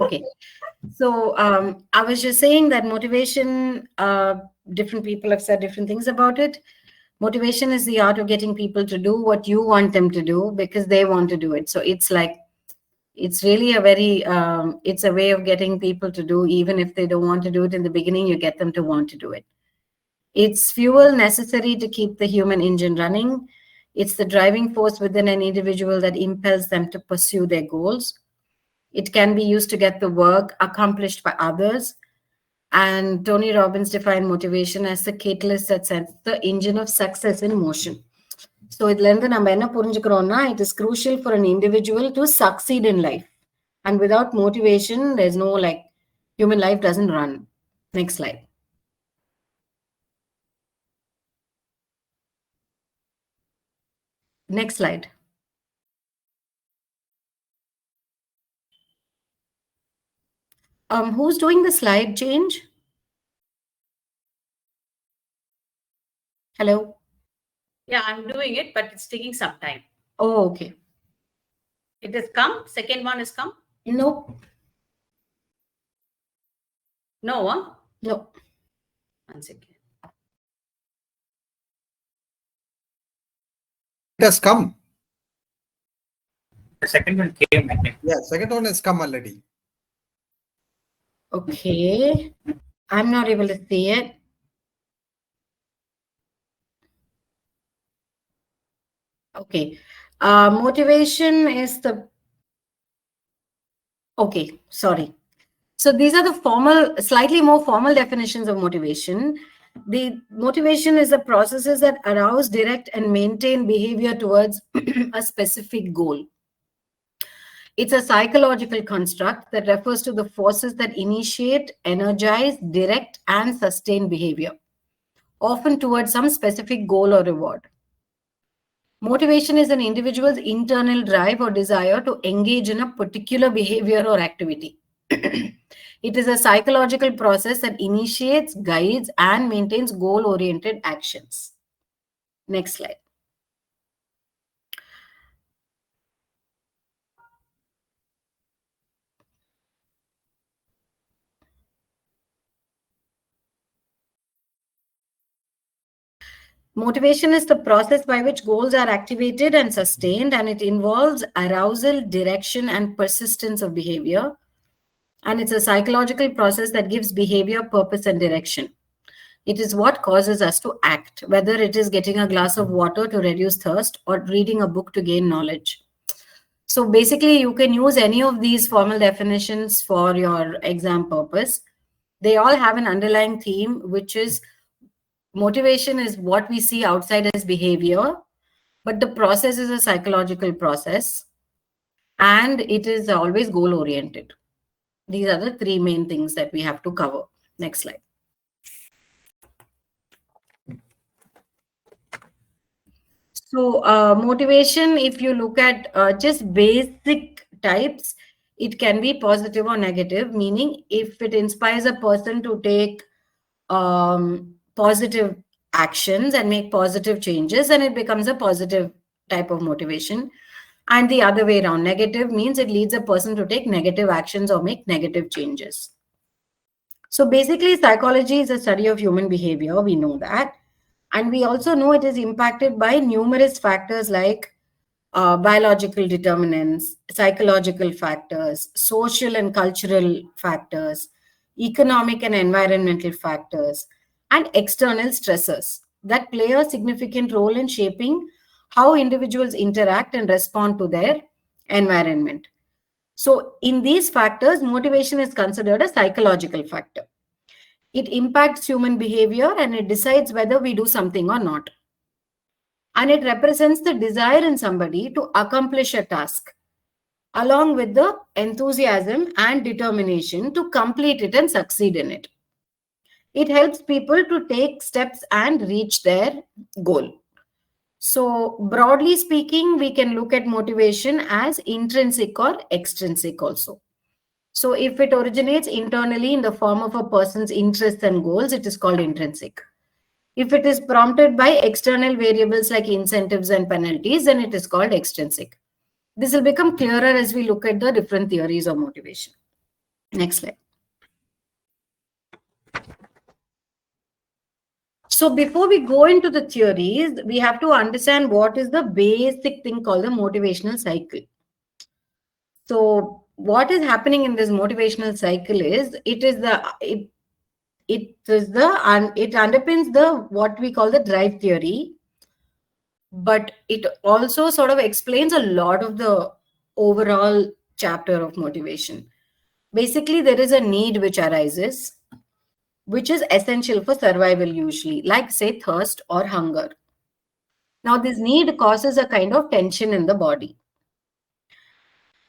Okay. So I was just saying that motivation, different people have said different things about it. Motivation is the art of getting people to do what you want them to do because they want to do it. So it's like, it's really a very, it's a way of getting people to do, even if they don't want to do it in the beginning, you get them to want to do it. It's fuel necessary to keep the human engine running. It's the driving force within an individual that impels them to pursue their goals. It can be used to get the work accomplished by others. And Tony Robbins defined motivation as the catalyst that sets the engine of success in motion. So it is crucial for an individual to succeed in life. And without motivation, there's no like human life doesn't run. Next slide. Next slide. Who's doing the slide change? Hello? Yeah, I'm doing it, but it's taking some time. Oh, okay. It has come. Second one has come. Nope. No, huh? No. One second. It has come. The second one came, I think. Yeah, second one has come already. Okay. I'm not able to see it. Okay. Motivation is the... Okay, sorry. So these are the formal, slightly more formal definitions of motivation. The motivation is the processes that arouse, direct, and maintain behavior towards a specific goal. It's a psychological construct that refers to the forces that initiate, energize, direct, and sustain behavior, often towards some specific goal or reward. Motivation is an individual's internal drive or desire to engage in a particular behavior or activity. It is a psychological process that initiates, guides, and maintains goal-oriented actions. Next slide. Motivation is the process by which goals are activated and sustained, and it involves arousal, direction, and persistence of behavior. And it's a psychological process that gives behavior purpose and direction. It is what causes us to act, whether it is getting a glass of water to reduce thirst or reading a book to gain knowledge. So basically, you can use any of these formal definitions for your exam purpose. They all have an underlying theme, which is motivation is what we see outside as behavior, but the process is a psychological process, and it is always goal-oriented. These are the three main things that we have to cover. Next slide. So motivation, if you look at just basic types, it can be positive or negative, meaning if it inspires a person to take positive actions and make positive changes, then it becomes a positive type of motivation. And the other way around, negative means it leads a person to take negative actions or make negative changes. So basically, psychology is a study of human behavior. We know that. And we also know it is impacted by numerous factors like biological determinants, psychological factors, social and cultural factors, economic and environmental factors, and external stressors that play a significant role in shaping how individuals interact and respond to their environment. So in these factors, motivation is considered a psychological factor. It impacts human behavior and it decides whether we do something or not. And it represents the desire in somebody to accomplish a task, along with the enthusiasm and determination to complete it and succeed in it. It helps people to take steps and reach their goal. So broadly speaking, we can look at motivation as intrinsic or extrinsic also. So if it originates internally in the form of a person's interests and goals, it is called intrinsic. If it is prompted by external variables like incentives and penalties, then it is called extrinsic. This will become clearer as we look at the different theories of motivation. Next slide. So before we go into the theories, we have to understand what is the basic thing called the motivational cycle. So what is happening in this motivational cycle is it underpins the what we call the drive theory, but it also sort of explains a lot of the overall chapter of motivation. Basically, there is a need which arises, which is essential for survival usually, like say thirst or hunger. Now, this need causes a kind of tension in the body.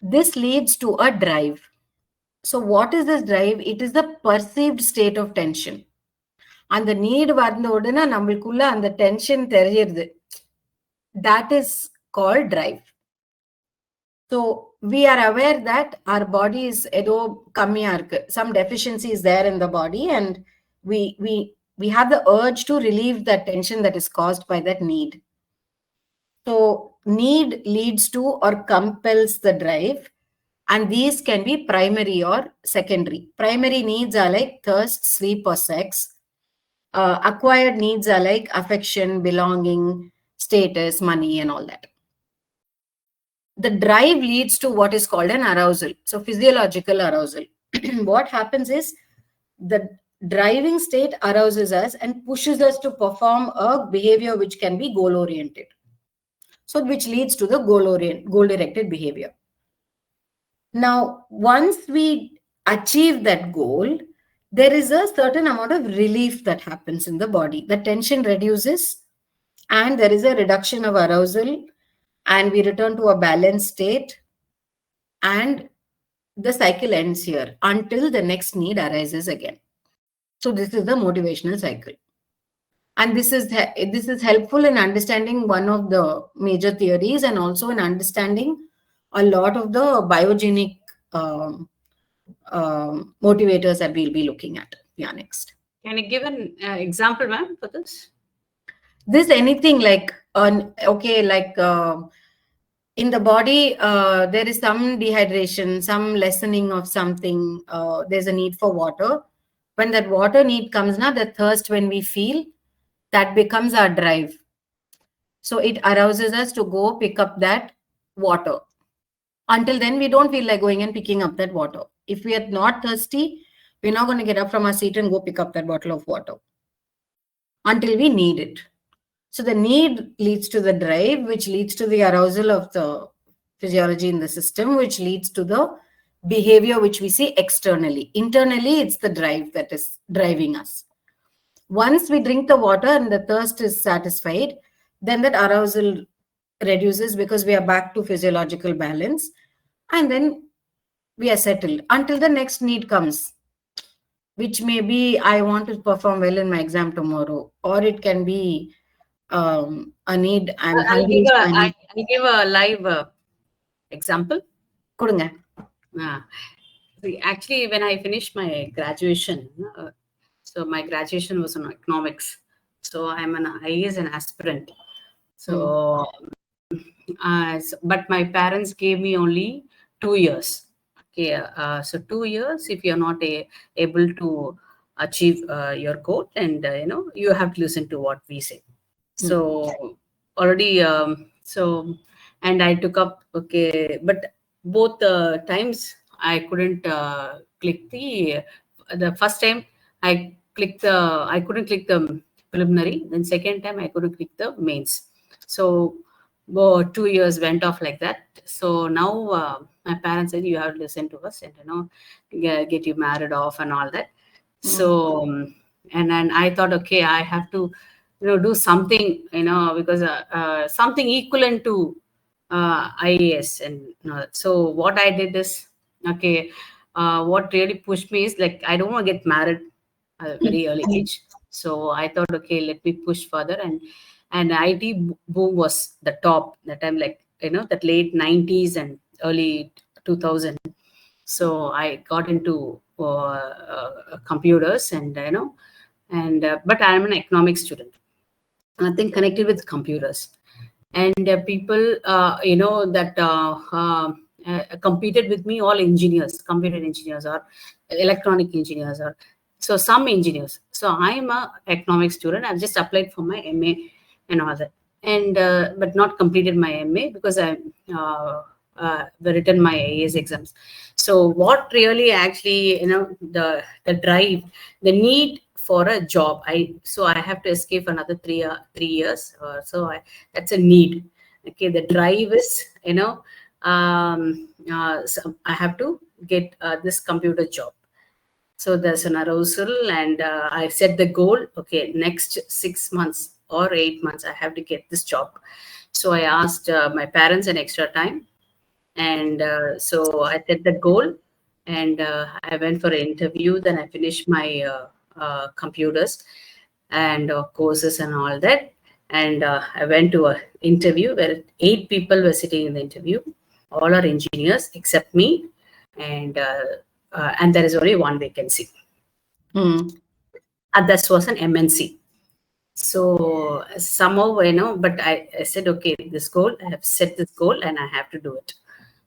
This leads to a drive. So, what is this drive? It is the perceived state of tension. And the need வந்த உடனே நம்மளுக்குள்ள அந்த tension தெரியுது. That is called drive. So, we are aware that our body is ஏதோ கம்மியா இருக்கு. Some deficiency is there in the body, and we have the urge to relieve that tension that is caused by that need. So need leads to or compels the drive, and these can be primary or secondary. Primary needs are like thirst, sleep, or sex. Acquired needs are like affection, belonging, status, money, and all that. The drive leads to what is called an arousal. So physiological arousal. What happens is the driving state arouses us and pushes us to perform a behavior which can be goal oriented. So which leads to the goal directed behavior. Now, once we achieve that goal, there is a certain amount of relief that happens in the body. The tension reduces and there is a reduction of arousal, and we return to a balanced state, and the cycle ends here until the next need arises again. So this is the motivational cycle. And this is helpful in understanding one of the major theories, and also in understanding a lot of the biogenic motivators that we'll be looking at. Yeah, next. Can you give an example, ma'am, for this? This anything like in the body, there is some dehydration, some lessening of something. There's a need for water. When that water need comes now, the thirst when we feel, that becomes our drive. So it arouses us to go pick up that water. Until then, we don't feel like going and picking up that water. If we are not thirsty, we're not going to get up from our seat and go pick up that bottle of water until we need it. So the need leads to the drive, which leads to the arousal of the physiology in the system, which leads to the behavior which we see externally. Internally, it's the drive that is driving us. Once we drink the water and the thirst is satisfied, then that arousal reduces because we are back to physiological balance, and then we are settled until the next need comes, which may be I want to perform well in my exam tomorrow, or it can be a need. I'll give a live example. Kudunga. See, actually, when I finished my graduation, so my graduation was on economics. So I'm an IAS an aspirant. So, but my parents gave me only 2 years. Okay, so 2 years, if you're not able to achieve your goal, and you have to listen to what we say. So already, and I took up, okay, but both times I couldn't click the first time I couldn't click the preliminary. Then second time I couldn't click the mains. So 2 years went off like that. So now my parents said, you have to listen to us and get you married off and all that. So and then I thought, okay, I have to do something, because something equivalent to IAS. And so what I did is, okay, what really pushed me is like, I don't want to get married at a very early age. So I thought, okay, let me push further. And IT boom was the top that time, like, that late 90s and early 2000. So I got into computers and, but I'm an economics student. Nothing connected with computers. And people, that competed with me all engineers, computer engineers or electronic engineers, or so some engineers. So I'm a economics student. I've just applied for my MA and all that, and but not completed my MA because I written my AS exams. So what really actually, the drive, the need for a job, I have to escape another 3 years. That's a need. Okay, the drive is, so I have to get this computer job. So there's an arousal, and I set the goal. Okay, next 6 months or 8 months, I have to get this job. So I asked my parents an extra time, and so I set the goal, and I went for an interview. Then I finished my computers and courses and all that, and I went to an interview where 8 people were sitting in the interview. All are engineers except me, and there is only one vacancy. And that was an MNC. So somehow, but I said, okay, this goal, I have set this goal and I have to do it.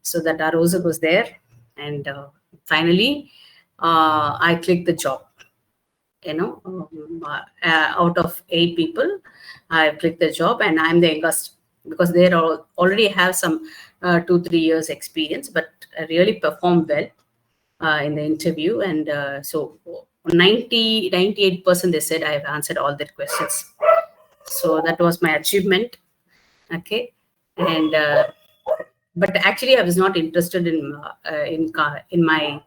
So that arousal was there, and finally I clicked the job. Out of 8 people, I clicked the job, and I'm the youngest because they already have some 2-3 years experience, but I really performed well in the interview, and so 98% they said I have answered all their questions. So that was my achievement. Okay, and but actually I was not interested in my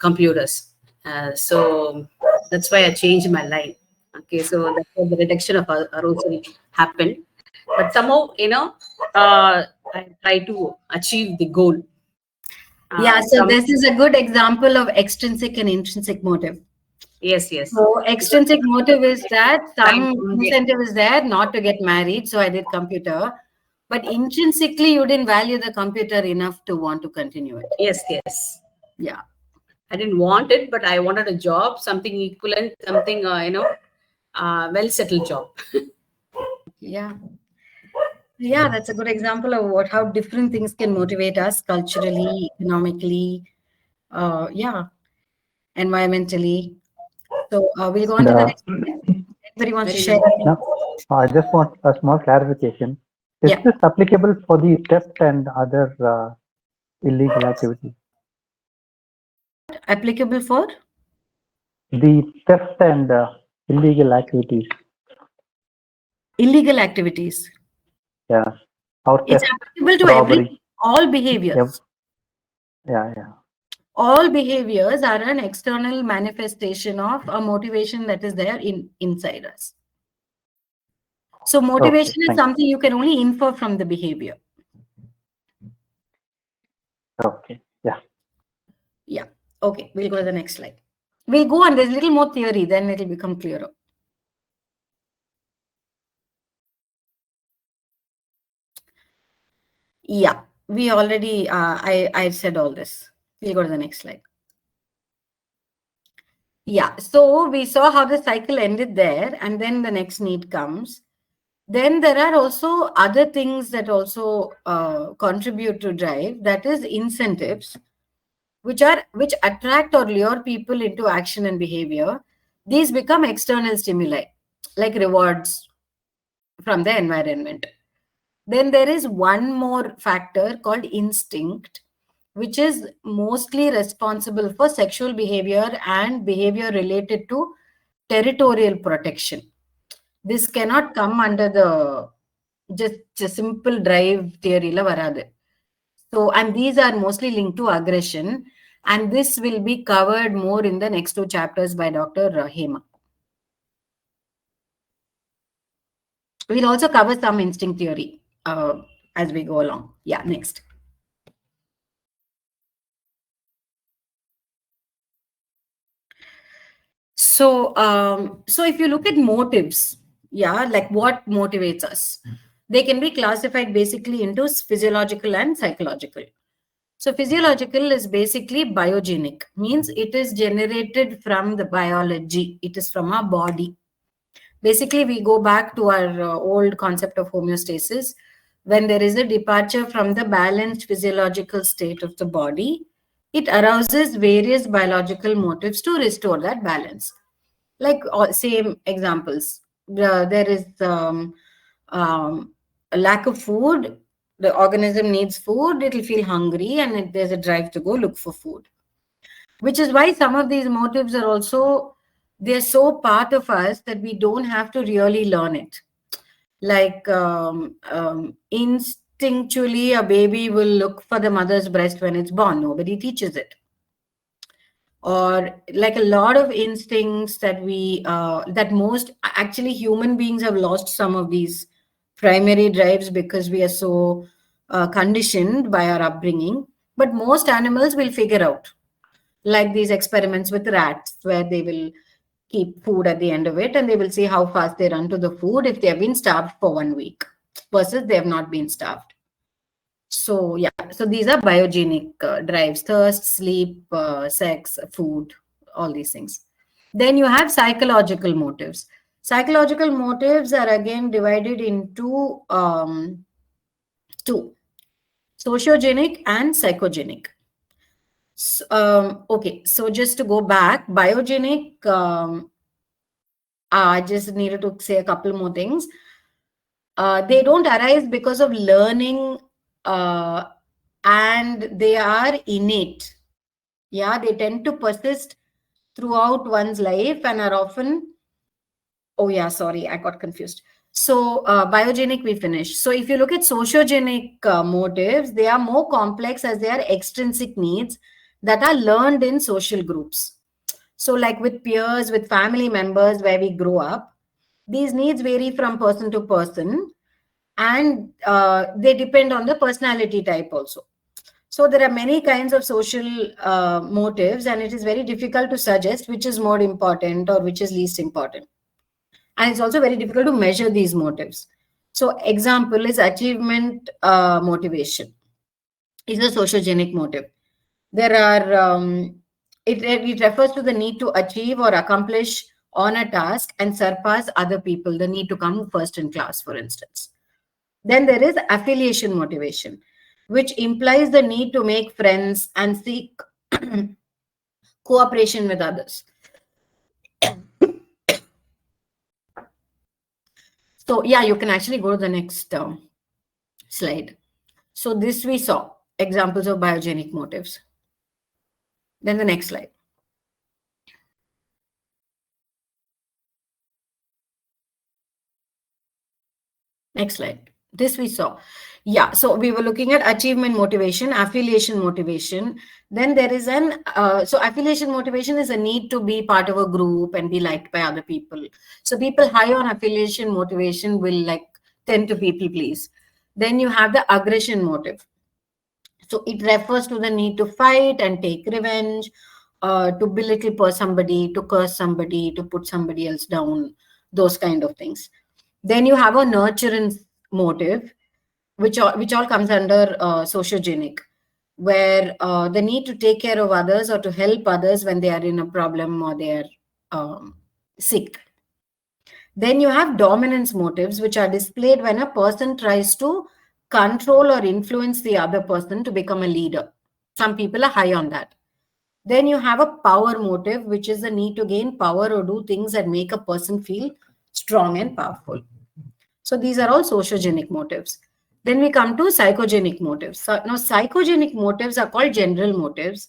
computers. So that's why I changed my line. Okay, so that's why the reduction of arousal happened. But somehow, I try to achieve the goal. Yeah, so this is a good example of extrinsic and intrinsic motive. Yes. So extrinsic motive is that some incentive is there not to get married, so I did computer. But intrinsically, you didn't value the computer enough to want to continue it. Yes. Yeah. I didn't want it, but I wanted a job, something equivalent, something, well-settled job. Yeah. Yeah, that's a good example of how different things can motivate us culturally, economically, environmentally. So we'll go on to the next one. Anybody wants to share? No, I just want a small clarification. Is this applicable for the theft and other illegal activities? Applicable for? The theft and illegal activities. Illegal activities. Yeah. Or It's theft, applicable to robbery. all behaviors. Yeah. All behaviors are an external manifestation of a motivation that is there inside us. So motivation is something you can only infer from the behavior. Okay. Yeah. Okay. We'll go to the next slide. We'll go on. There's a little more theory, then it'll become clearer. Yeah. We already, I said all this. We'll go to the next slide. Yeah. So we saw how the cycle ended there, and then the next need comes. Then there are also other things that also contribute to drive, that is incentives, which attract or lure people into action and behavior. These become external stimuli, like rewards from the environment. Then there is one more factor called instinct, which is mostly responsible for sexual behavior and behavior related to territorial protection. This cannot come under the just simple drive theory la varadu. So, and these are mostly linked to aggression, and this will be covered more in the next 2 chapters by Dr. Hema. We'll also cover some instinct theory as we go along. Yeah, next. So, so if you look at motives, like what motivates us, they can be classified basically into physiological and psychological. So physiological is basically biogenic, means it is generated from the biology. It is from our body. Basically, we go back to our old concept of homeostasis, when there is a departure from the balanced physiological state of the body, it arouses various biological motives to restore that balance. Like same examples, there is a lack of food, the organism needs food, it'll feel hungry, and there's a drive to go look for food. Which is why some of these motives are also, they're so part of us that we don't have to really learn it. Like instinctually, a baby will look for the mother's breast when it's born. Nobody teaches it. Or like a lot of instincts that that most actually human beings have lost some of these primary drives because we are so conditioned by our upbringing. But most animals will figure out, like these experiments with rats, where they will keep food at the end of it and they will see how fast they run to the food if they have been starved for 1 week versus they have not been starved. So yeah, so these are biogenic drives: thirst, sleep, sex, food, all these things. Then you have psychological motives. Psychological motives are again divided into two: sociogenic and psychogenic. Okay, so just to go back, biogenic, I just needed to say a couple more things. They don't arise because of learning, and they are innate. Yeah, they tend to persist throughout one's life and are often, oh yeah, sorry, I got confused. So biogenic, we finished. So if you look at sociogenic motives, they are more complex as they are extrinsic needs that are learned in social groups. So like with peers, with family members where we grow up, these needs vary from person to person, and they depend on the personality type also. So there are many kinds of social motives, and it is very difficult to suggest which is more important or which is least important. And it's also very difficult to measure these motives. So example is achievement motivation is a sociogenic motive. There are, it refers to the need to achieve or accomplish on a task and surpass other people, the need to come first in class, for instance. Then there is affiliation motivation, which implies the need to make friends and seek cooperation with others. So yeah, you can actually go to the next slide. So this we saw examples of biogenic motives. Then the next slide. Next slide. This we saw. Yeah, so we were looking at achievement motivation, affiliation motivation. Then there is an, so affiliation motivation is a need to be part of a group and be liked by other people. So people high on affiliation motivation will like tend to people please. Then you have the aggression motive. So it refers to the need to fight and take revenge, to belittle somebody, to curse somebody, to put somebody else down, those kind of things. Then you have a nurturance motive, which all comes under sociogenic, where the need to take care of others or to help others when they are in a problem or they are sick. Then you have dominance motives, which are displayed when a person tries to control or influence the other person to become a leader. Some people are high on that. Then you have a power motive, which is the need to gain power or do things that make a person feel strong and powerful. So these are all sociogenic motives. Then we come to psychogenic motives. So now psychogenic motives are called general motives,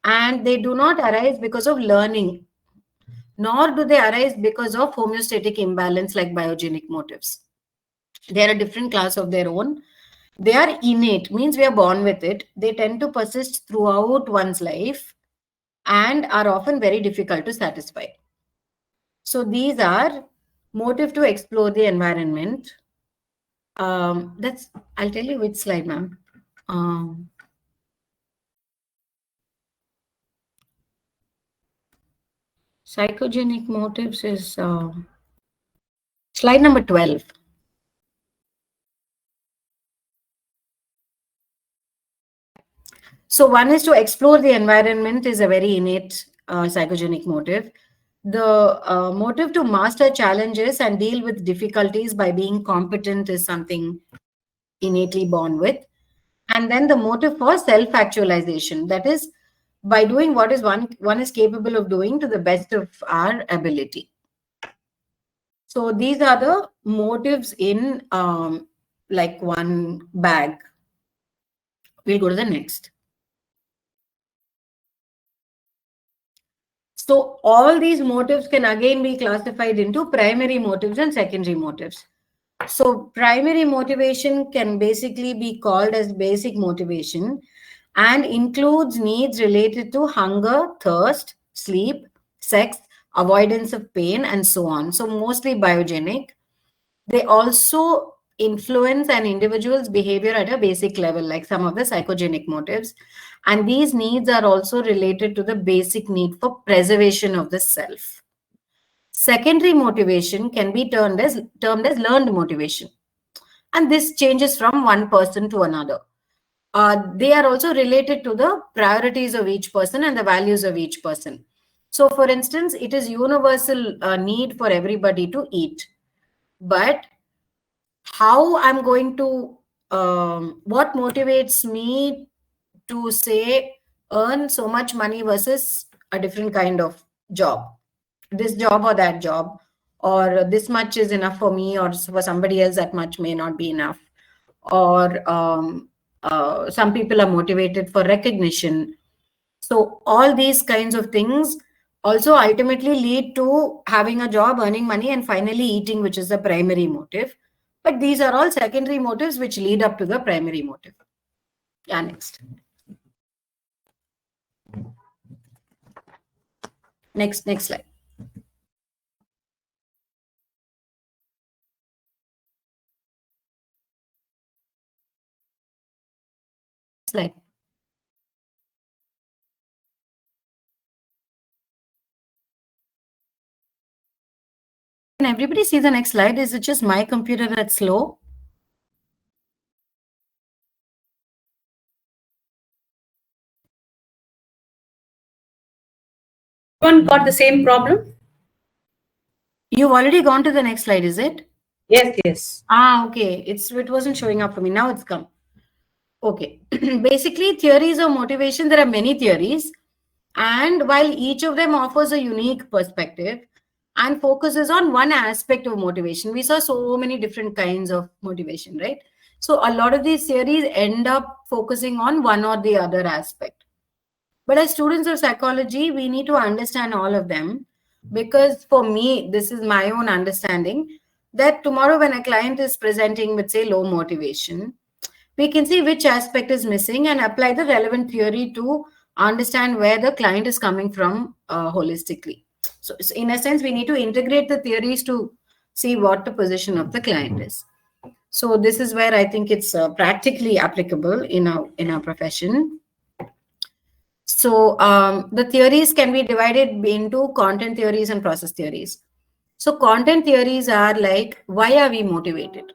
and they do not arise because of learning, nor do they arise because of homeostatic imbalance like biogenic motives. They are a different class of their own. They are innate, means we are born with it. They tend to persist throughout one's life and are often very difficult to satisfy. So these are motive to explore the environment. I'll tell you which slide, ma'am. Psychogenic motives is slide number 12. So one is to explore the environment is a very innate psychogenic motive. The motive to master challenges and deal with difficulties by being competent is something innately born with. And then the motive for self-actualization, that is by doing what is one is capable of doing to the best of our ability. So these are the motives in like one bag. We'll go to the next. So all these motives can again be classified into primary motives and secondary motives. So primary motivation can basically be called as basic motivation and includes needs related to hunger, thirst, sleep, sex, avoidance of pain, and so on. So mostly biogenic. They also influence an individual's behavior at a basic level, like some of the psychogenic motives. And these needs are also related to the basic need for preservation of the self. Secondary motivation can be termed as learned motivation. And this changes from one person to another. They are also related to the priorities of each person and the values of each person. So, for instance, it is universal need for everybody to eat. But how I'm going to, what motivates me to say earn so much money versus a different kind of job, this job or that job, or this much is enough for me, or for somebody else that much may not be enough, or some people are motivated for recognition. So all these kinds of things also ultimately lead to having a job, earning money, and finally eating, which is the primary motive. But these are all secondary motives which lead up to the primary motive. Yeah, next. Next slide. Slide. Can everybody see the next slide? Is it just my computer that's slow? Everyone got the same problem? You've already gone to the next slide, is it? Yes, yes. Okay. It wasn't showing up for me. Now it's come. Okay. Basically, theories of motivation, there are many theories. And while each of them offers a unique perspective and focuses on one aspect of motivation, we saw so many different kinds of motivation, right? So a lot of these theories end up focusing on one or the other aspect. But as students of psychology, we need to understand all of them, because for me, this is my own understanding that tomorrow when a client is presenting with, say, low motivation, we can see which aspect is missing and apply the relevant theory to understand where the client is coming from holistically. So in a sense, we need to integrate the theories to see what the position of the client is. So this is where I think it's practically applicable in our profession. So the theories can be divided into content theories and process theories. So content theories are like, why are we motivated?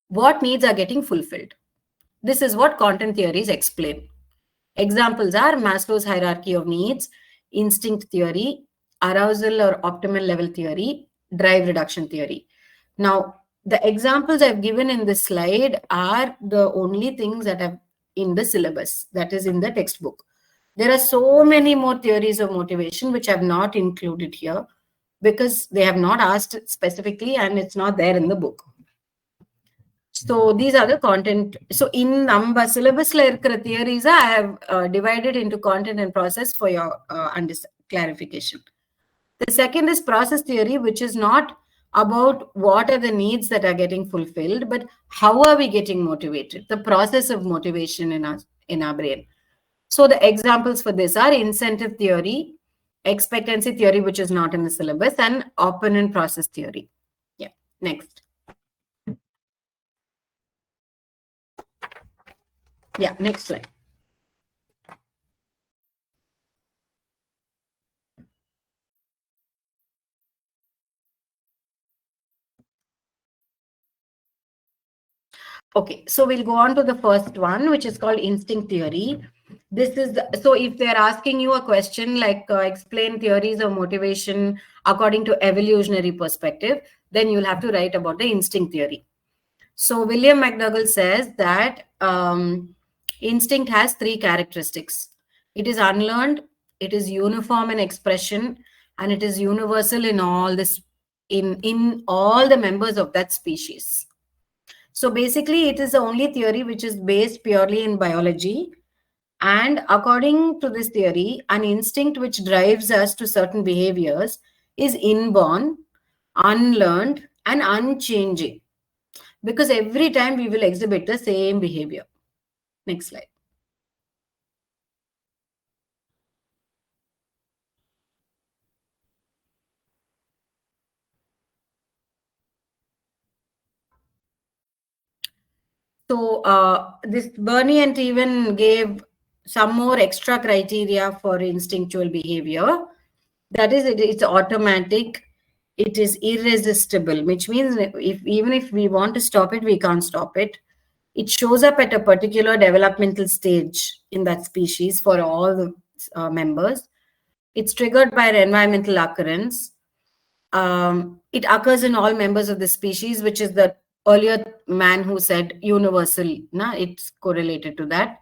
What needs are getting fulfilled? This is what content theories explain. Examples are Maslow's hierarchy of needs, instinct theory, arousal or optimal level theory, drive reduction theory. Now, the examples I've given in this slide are the only things that have in the syllabus, that is in the textbook. There are so many more theories of motivation which I've not included here because they have not asked specifically and it's not there in the book. So these are the content. So in number syllabus theories, I have divided into content and process for your clarification. The second is process theory, which is not about what are the needs that are getting fulfilled, but how are we getting motivated? The process of motivation in our brain. So the examples for this are incentive theory, expectancy theory, which is not in the syllabus, and opponent process theory. Yeah, next. Yeah, next slide. Okay, so we'll go on to the first one, which is called instinct theory. This is so if they're asking you a question like explain theories of motivation according to evolutionary perspective, then you'll have to write about the instinct theory. So William McDougall says that instinct has 3 characteristics. It is unlearned, it is uniform in expression, and it is universal in all this in all the members of that species. So basically, it is the only theory which is based purely in biology. And according to this theory, an instinct which drives us to certain behaviors is inborn, unlearned, and unchanging. Because every time we will exhibit the same behavior. Next slide. So this Bernie and Teven gave some more extra criteria for instinctual behavior. That is, it's automatic, it is irresistible, which means even if we want to stop it, we can't stop it. It shows up at a particular developmental stage in that species for all the members. It's triggered by an environmental occurrence. It occurs in all members of the species, which is the earlier man who said universal. It's correlated to that.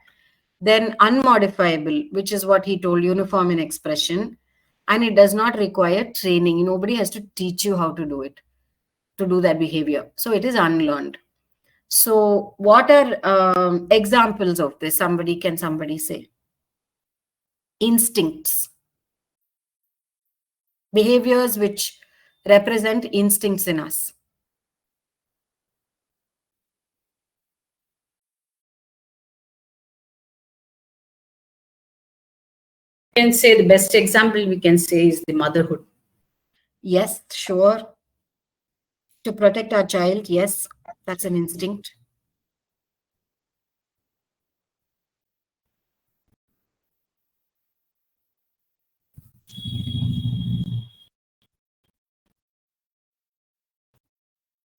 Then unmodifiable, which is what he told, uniform in expression. And it does not require training. Nobody has to teach you how to do it, to do that behavior. So it is unlearned. So what are examples of this? Can somebody say? Instincts. Behaviors which represent instincts in us. We can say the best example we can say is the motherhood. Yes, sure. To protect our child, yes, that's an instinct.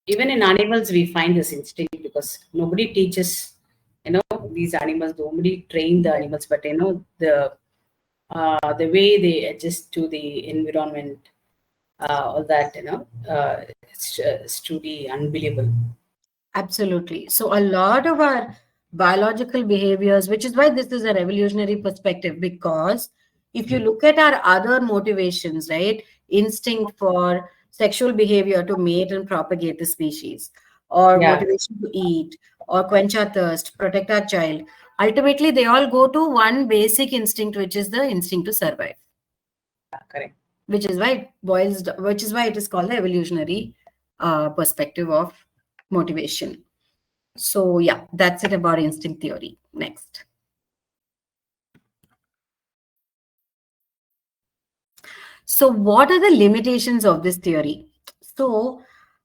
Even in animals, we find this instinct because nobody teaches, these animals, nobody train the animals, but the way they adjust to the environment, all that, it's truly unbelievable. Absolutely. So a lot of our biological behaviors, which is why this is a revolutionary perspective, because if you look at our other motivations, right, instinct for sexual behavior to mate and propagate the species, or Yeah. motivation to eat, or quench our thirst, protect our child, ultimately they all go to one basic instinct, which is the instinct to survive. Correct. Which is why it is called the evolutionary perspective of motivation. So yeah, that's it about instinct theory. Next. So what are the limitations of this theory? So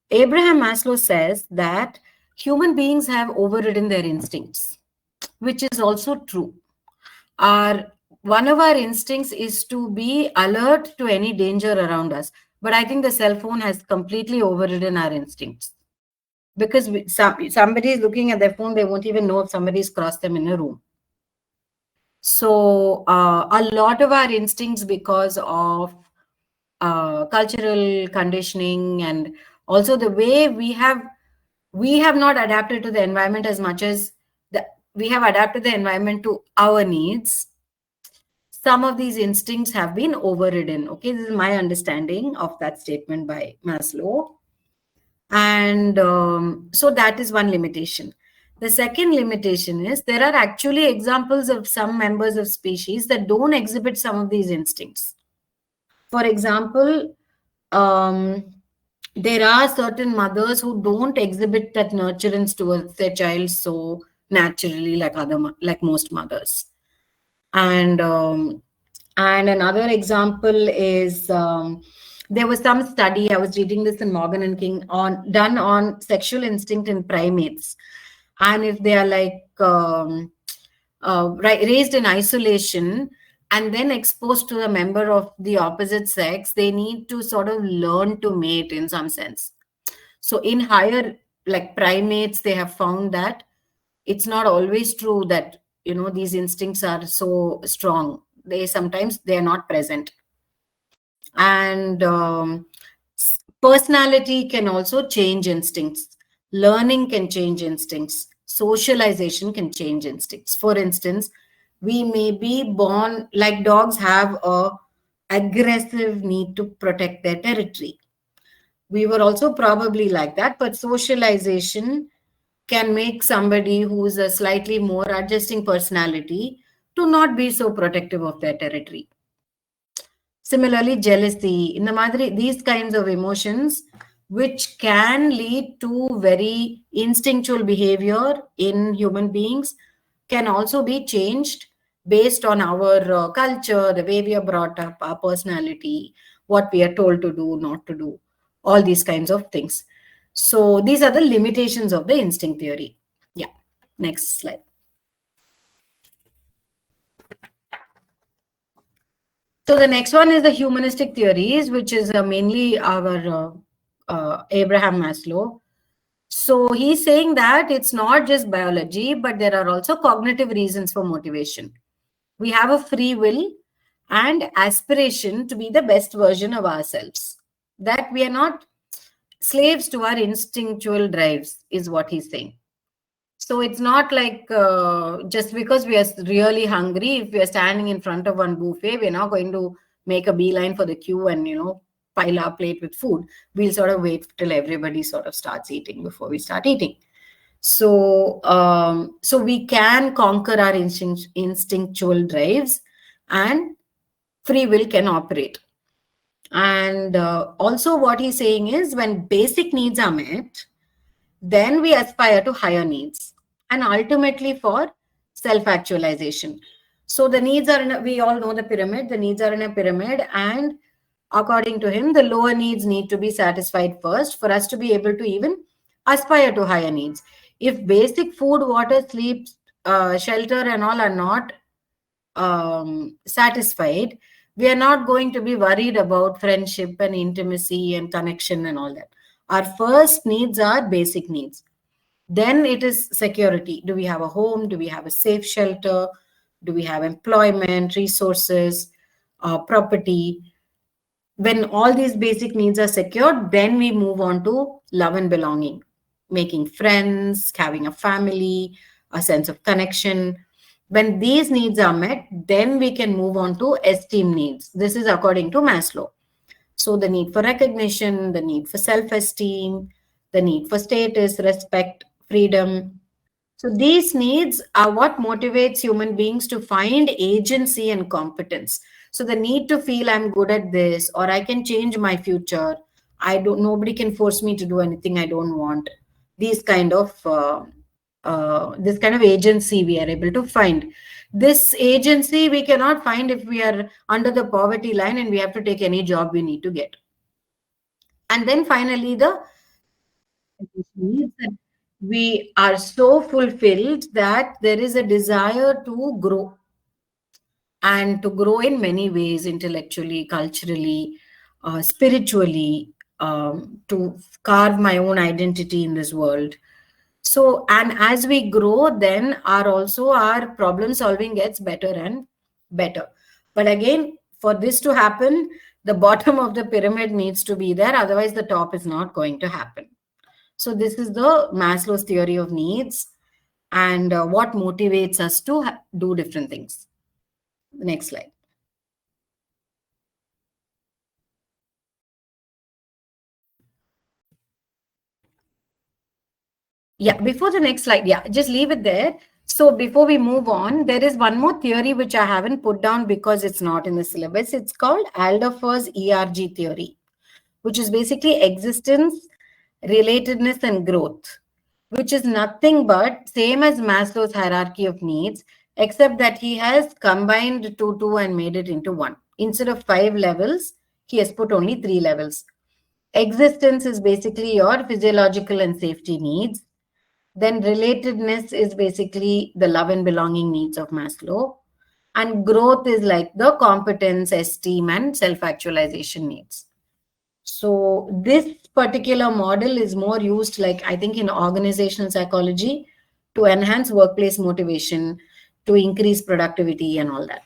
Abraham Maslow says that human beings have overridden their instincts, which is also true. One of our instincts is to be alert to any danger around us. But I think the cell phone has completely overridden our instincts. Because somebody is looking at their phone, they won't even know if somebody's crossed them in a room. So a lot of our instincts, because of cultural conditioning and also the way we have not adapted to the environment as much as we have adapted the environment to our needs. Some of these instincts have been overridden. Okay, this is my understanding of that statement by Maslow. And so that is one limitation. The second limitation is there are actually examples of some members of species that don't exhibit some of these instincts. For example, there are certain mothers who don't exhibit that nurturance towards their child so naturally like most mothers. And another example is there was some study, I was reading this in Morgan and King, done on sexual instinct in primates. And if they are raised in isolation and then exposed to a member of the opposite sex, they need to sort of learn to mate in some sense. So in higher primates, they have found that it's not always true that these instincts are so strong. Sometimes they are not present. And personality can also change instincts. Learning can change instincts. Socialization can change instincts. For instance, we may be born like dogs have a aggressive need to protect their territory. We were also probably like that, but socialization can make somebody who's a slightly more adjusting personality to not be so protective of their territory. Similarly, jealousy, in the madri, these kinds of emotions, which can lead to very instinctual behavior in human beings, can also be changed based on our culture, the way we are brought up, our personality, what we are told to do, not to do, all these kinds of things. So these are the limitations of the instinct theory. Yeah, next slide. So the next one is the humanistic theories, which is mainly our Abraham Maslow. So he's saying that it's not just biology, but there are also cognitive reasons for motivation. We have a free will and aspiration to be the best version of ourselves. That we are not slaves to our instinctual drives, is what he's saying. So it's not like just because we are really hungry, if we are standing in front of one buffet, we're not going to make a beeline for the queue and, pile our plate with food. We'll sort of wait till everybody sort of starts eating before we start eating. So, so we can conquer our instinctual drives, and free will can operate. And also what he's saying is when basic needs are met, then we aspire to higher needs, and ultimately for self-actualization. So the needs are we all know the pyramid, the needs are in a pyramid, and according to him, the lower needs need to be satisfied first for us to be able to even aspire to higher needs. If basic food, water, sleep, shelter and all are not satisfied, we are not going to be worried about friendship and intimacy and connection and all that. Our first needs are basic needs. Then it is security. Do we have a home? Do we have a safe shelter? Do we have employment, resources, property? When all these basic needs are secured, then we move on to love and belonging, making friends, having a family, a sense of connection. When these needs are met, then we can move on to esteem needs. This is according to Maslow. So the need for recognition, the need for self-esteem, the need for status, respect, freedom. So these needs are what motivates human beings to find agency and competence. So the need to feel I'm good at this, or I can change my future. Nobody can force me to do anything I don't want. This kind of agency we are able to find. This agency we cannot find if we are under the poverty line and we have to take any job we need to get. And then finally, the needs that we are so fulfilled that there is a desire to grow, and to grow in many ways, intellectually, culturally, spiritually, to carve my own identity in this world. So, and as we grow, then our problem solving gets better and better. But again, for this to happen, the bottom of the pyramid needs to be there. Otherwise, the top is not going to happen. So this is the Maslow's theory of needs, and what motivates us to do different things. Next slide. Yeah, before the next slide, yeah, just leave it there. So before we move on, there is one more theory which I haven't put down because it's not in the syllabus. It's called Alderfer's ERG theory, which is basically existence, relatedness, and growth, which is nothing but same as Maslow's hierarchy of needs, except that he has combined two and made it into one. Instead of 5 levels, he has put only 3 levels. Existence is basically your physiological and safety needs. Then relatedness is basically the love and belonging needs of Maslow. And growth is like the competence, esteem, and self-actualization needs. So this particular model is more used, like I think in organizational psychology, to enhance workplace motivation, to increase productivity and all that.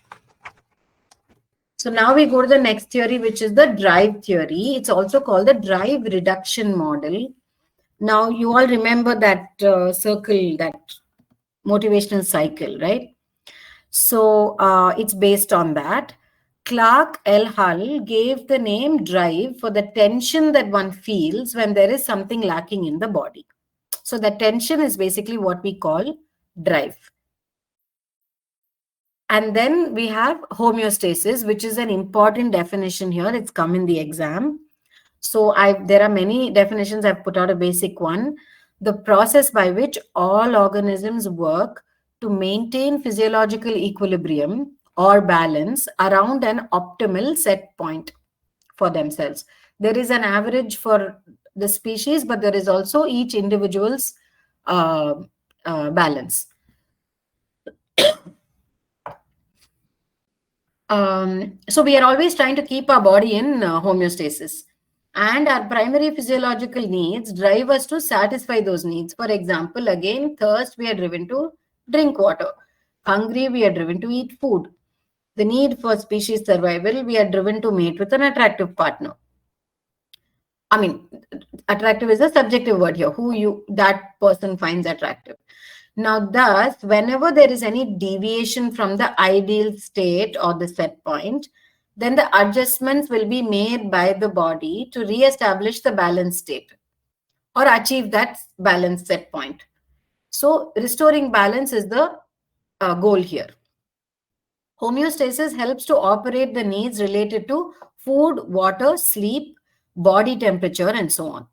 So now we go to the next theory, which is the drive theory. It's also called the drive reduction model. Now, you all remember that circle, that motivational cycle, right? So it's based on that. Clark L. Hull gave the name drive for the tension that one feels when there is something lacking in the body. So the tension is basically what we call drive. And then we have homeostasis, which is an important definition here. It's come in the exam. So there are many definitions. I've put out a basic one. The process by which all organisms work to maintain physiological equilibrium or balance around an optimal set point for themselves. There is an average for the species, but there is also each individual's balance. So we are always trying to keep our body in homeostasis. And our primary physiological needs drive us to satisfy those needs. For example, again, thirst, we are driven to drink water. Hungry, we are driven to eat food. The need for species survival, we are driven to mate with an attractive partner. I mean, attractive is a subjective word here, who that person finds attractive. Now, thus, whenever there is any deviation from the ideal state or the set point, then the adjustments will be made by the body to re-establish the balanced state or achieve that balanced set point. So, restoring balance is the goal here. Homeostasis helps to operate the needs related to food, water, sleep, body temperature, and so on.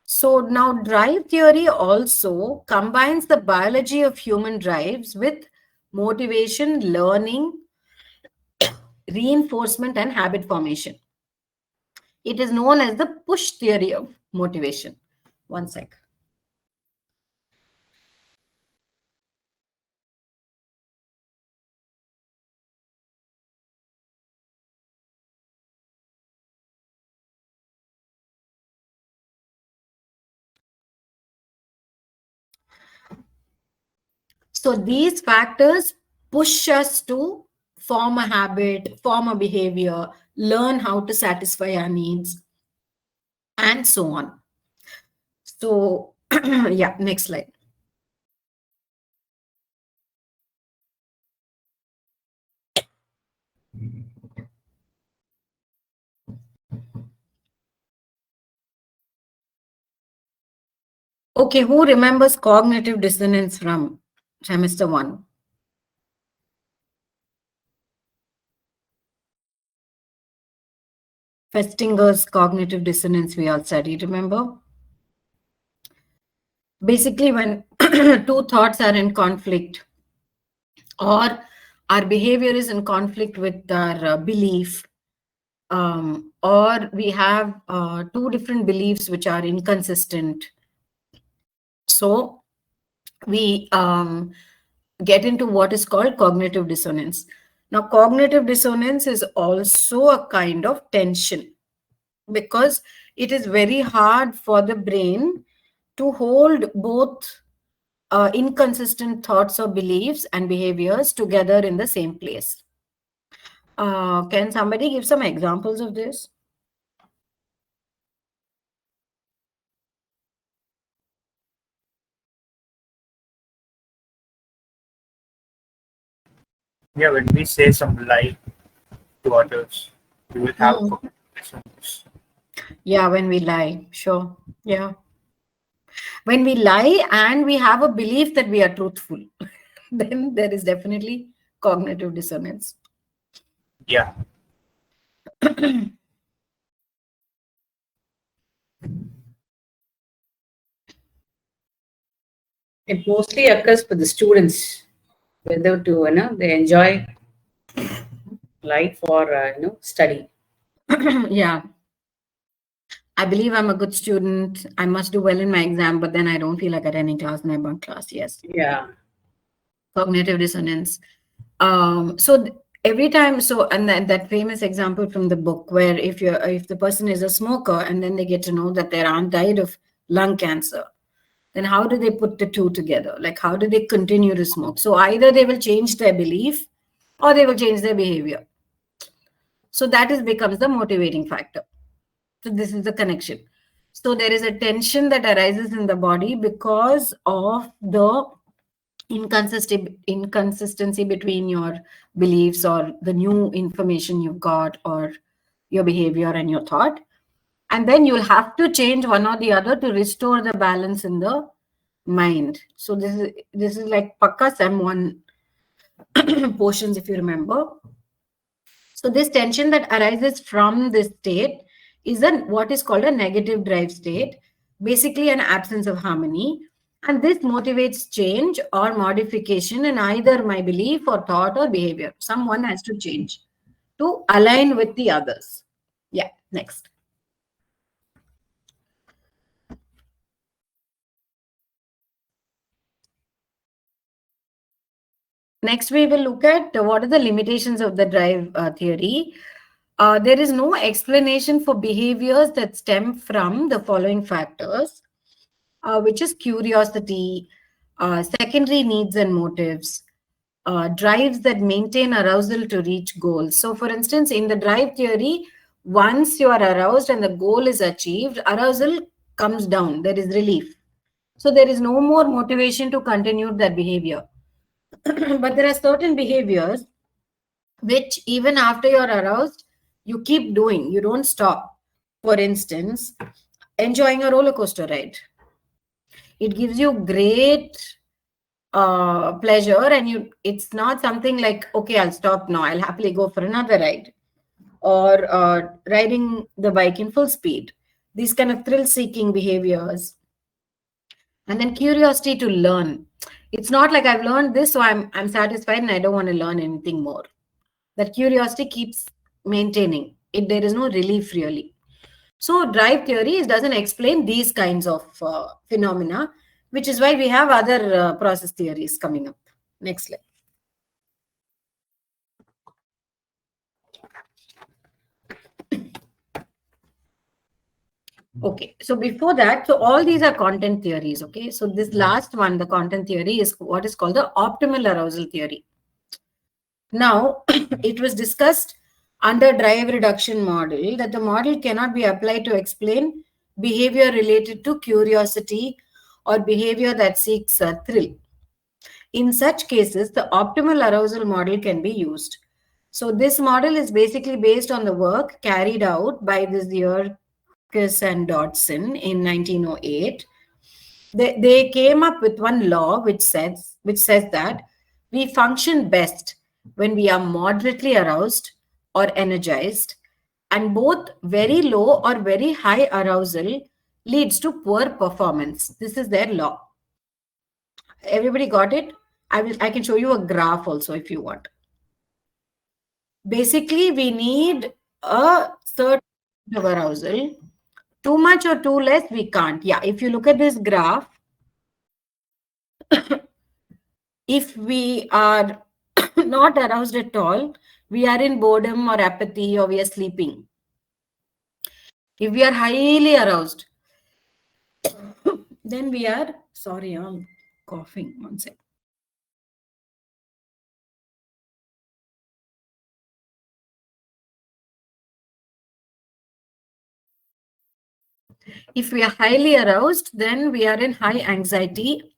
So now drive theory also combines the biology of human drives with motivation, learning, reinforcement, and habit formation. It is known as the push theory of motivation. One sec. So these factors push us to form a habit, form a behavior, learn how to satisfy our needs, and so on. So, yeah, next slide. Okay, who remembers cognitive dissonance from semester 1? Festinger's cognitive dissonance we all studied, remember? Basically, when two thoughts are in conflict or our behavior is in conflict with our belief, or we have two different beliefs which are inconsistent. So we get into what is called cognitive dissonance. Now, cognitive dissonance is also a kind of tension because it is very hard for the brain to hold both inconsistent thoughts or beliefs and behaviors together in the same place. Can somebody give some examples of this? Yeah, when we say some lie to others, we will have cognitions. Yeah, when we lie, sure. Yeah. When we lie and we have a belief that we are truthful, then there is definitely cognitive dissonance. Yeah. It mostly occurs for the students, whether to they enjoy life or study. Yeah. I believe I'm a good student. I must do well in my exam, but then I don't feel like attending class and I bunk class. Yes. Yeah. Cognitive dissonance. So every time, and that famous example from the book where if the person is a smoker and then they get to know that their aunt died of lung cancer, then how do they put the two together? Like, how do they continue to smoke? So either they will change their belief or they will change their behavior. So that becomes the motivating factor. So this is the connection. So there is a tension that arises in the body because of the inconsistency between your beliefs or the new information you've got, or your behavior and your thought. And then you'll have to change one or the other to restore the balance in the mind. So this is like Pakka Sem 1 portions, if you remember. So this tension that arises from this state is what is called a negative drive state, basically an absence of harmony. And this motivates change or modification in either my belief or thought or behavior. Someone has to change to align with the others. Yeah, next. Next, we will look at what are the limitations of the drive theory. There is no explanation for behaviors that stem from the following factors, which is curiosity, secondary needs and motives, drives that maintain arousal to reach goals. So, for instance, in the drive theory, once you are aroused and the goal is achieved, arousal comes down, there is relief. So, there is no more motivation to continue that behavior. But there are certain behaviors which, even after you're aroused, you keep doing, you don't stop. For instance, enjoying a roller coaster ride. It gives you great pleasure, and it's not something like, okay, I'll stop now, I'll happily go for another ride. Or riding the bike in full speed. These kind of thrill-seeking behaviors. And then curiosity to learn. It's not like I've learned this, so I'm satisfied and I don't want to learn anything more. That curiosity keeps maintaining it. There is no relief really. So drive theory doesn't explain these kinds of phenomena, which is why we have other process theories coming up. Next slide. Okay, so before that, so all these are content theories. Okay, so this last one, the content theory, is what is called the optimal arousal theory. Now, it was discussed under drive reduction model that the model cannot be applied to explain behavior related to curiosity or behavior that seeks a thrill. In such cases, the optimal arousal model can be used. So this model is basically based on the work carried out by this year and Dodson in 1908. They came up with one law which says that we function best when we are moderately aroused or energized, and both very low or very high arousal leads to poor performance. This is their law. Everybody got it? I can show you a graph also if you want. Basically, we need a certain of arousal. Too much or too less, we can't. Yeah, if you look at this graph, if we are not aroused at all, we are in boredom or apathy, or we are sleeping. If we are highly aroused, then we are, sorry, I'm coughing, one second. If we are highly aroused, then we are in high anxiety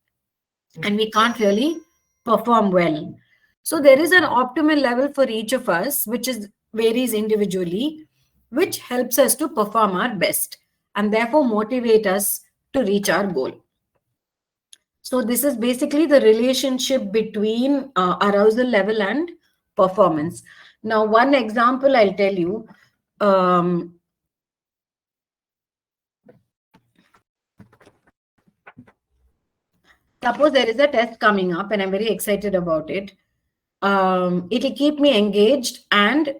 and we can't really perform well. So there is an optimal level for each of us, which varies individually, which helps us to perform our best and therefore motivate us to reach our goal. So this is basically the relationship between arousal level and performance. Now, one example I'll tell you. Suppose there is a test coming up and I'm very excited about it. It'll keep me engaged and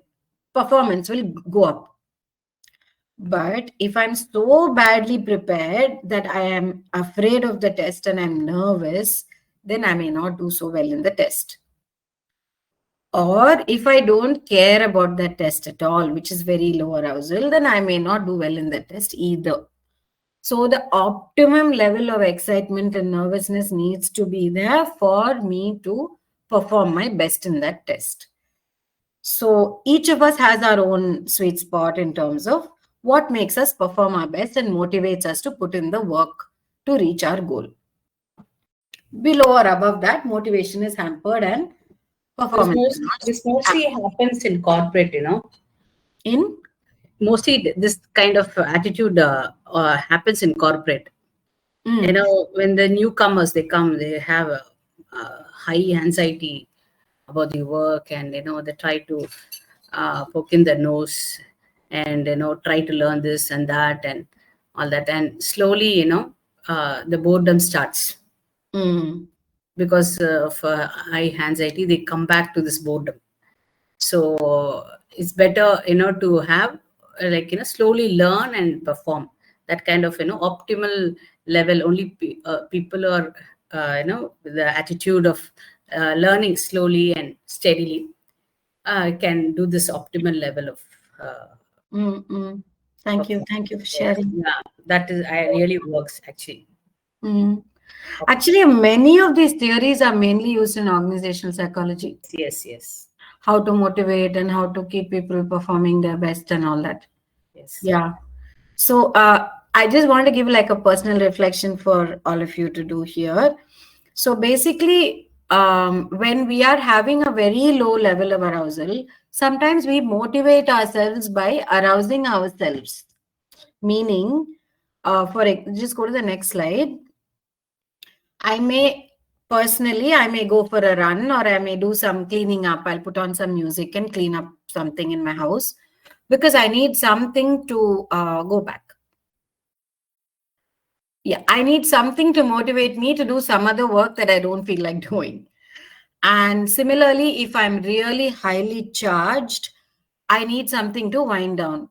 performance will go up. But if I'm so badly prepared that I am afraid of the test and I'm nervous, then I may not do so well in the test. Or if I don't care about that test at all, which is very low arousal, then I may not do well in the test either. So the optimum level of excitement and nervousness needs to be there for me to perform my best in that test. So each of us has our own sweet spot in terms of what makes us perform our best and motivates us to put in the work to reach our goal. Below or above that, motivation is hampered and performance is not. This mostly happens in corporate, In Mostly this kind of attitude happens in corporate. When the newcomers, they come, they have a high anxiety about the work, and they try to poke in their nose and try to learn this and that and all that, and slowly the boredom starts because of high anxiety. They come back to this boredom. So it's better to have slowly learn and perform. That kind of optimal level, only people are with the attitude of learning slowly and steadily can do this optimal level of Thank you for sharing. Yeah, that is really works actually. Actually, many of these theories are mainly used in organizational psychology. Yes. How to motivate and how to keep people performing their best and all that. Yes. Yeah. So I just want to give like a personal reflection for all of you to do here. So basically, when we are having a very low level of arousal, sometimes we motivate ourselves by arousing ourselves. Meaning, just go to the next slide. I may go for a run, or I may do some cleaning up. I'll put on some music and clean up something in my house because I need something to go back. Yeah, I need something to motivate me to do some other work that I don't feel like doing. And similarly, if I'm really highly charged, I need something to wind down.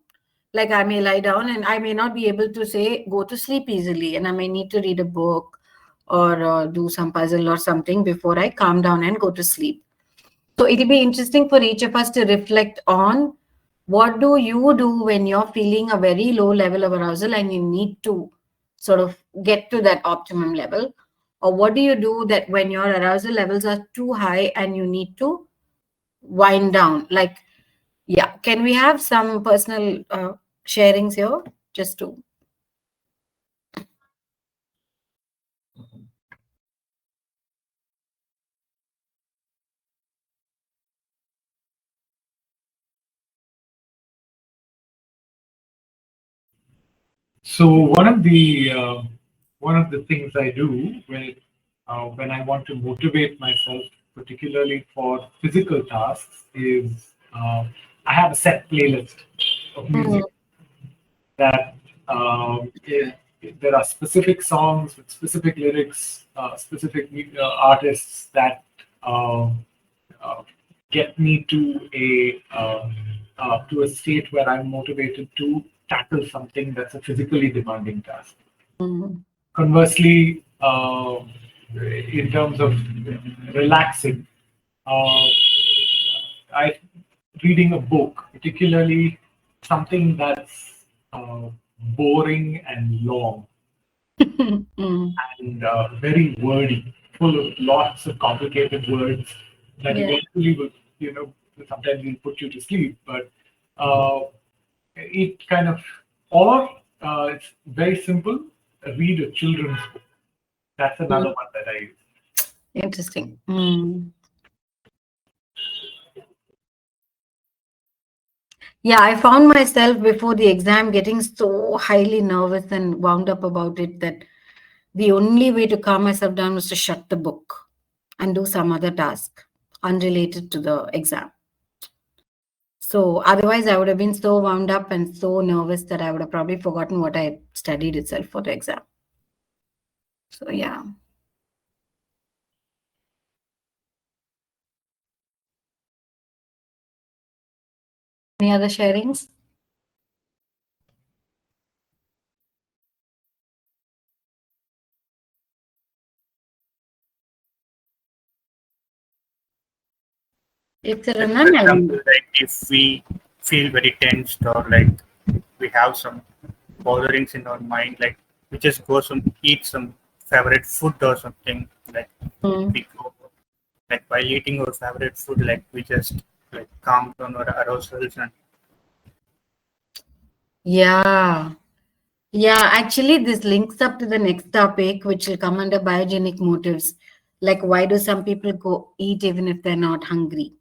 Like I may lie down and I may not be able to go to sleep easily, and I may need to read a book or do some puzzle or something before I calm down and go to sleep. So it'll be interesting for each of us to reflect on what do you do when you're feeling a very low level of arousal and you need to sort of get to that optimum level, or what do you do that when your arousal levels are too high and you need to wind down? Like, yeah, can we have some personal sharings here just to So one of the things I do when I want to motivate myself, particularly for physical tasks, is I have a set playlist of music that there are specific songs with specific lyrics, specific artists that get me to a state where I'm motivated to tackle something that's a physically demanding task. Conversely, in terms of relaxing, I reading a book, particularly something that's boring and long and very wordy, full of lots of complicated words that eventually will, sometimes will put you to sleep. But it kind of, or it's very simple. Read a children's book. That's another one that I use. Interesting. Yeah, I found myself before the exam getting so highly nervous and wound up about it that the only way to calm myself down was to shut the book and do some other task unrelated to the exam. So otherwise, I would have been so wound up and so nervous that I would have probably forgotten what I studied itself for the exam. So yeah. Any other sharings? It's a For example, like if we feel very tensed or like we have some botherings in our mind, like we just go eat some favorite food or something, like we go, like while eating our favorite food, like we just like calm down our arousals and Yeah. Yeah, actually, this links up to the next topic, which will come under biogenic motives. Like, why do some people go eat even if they're not hungry?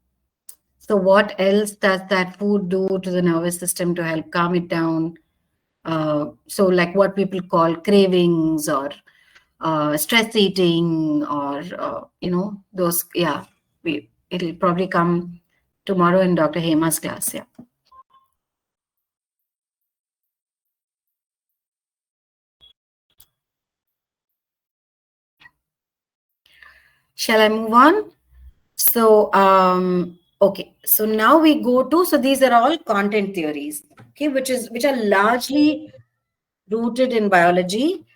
So, what else does that food do to the nervous system to help calm it down? So, like what people call cravings or stress eating, or those. Yeah, it'll probably come tomorrow in Dr. Hema's class. Yeah. Shall I move on? So, okay. So now we go to, so these are all content theories, okay, which are largely rooted in biology,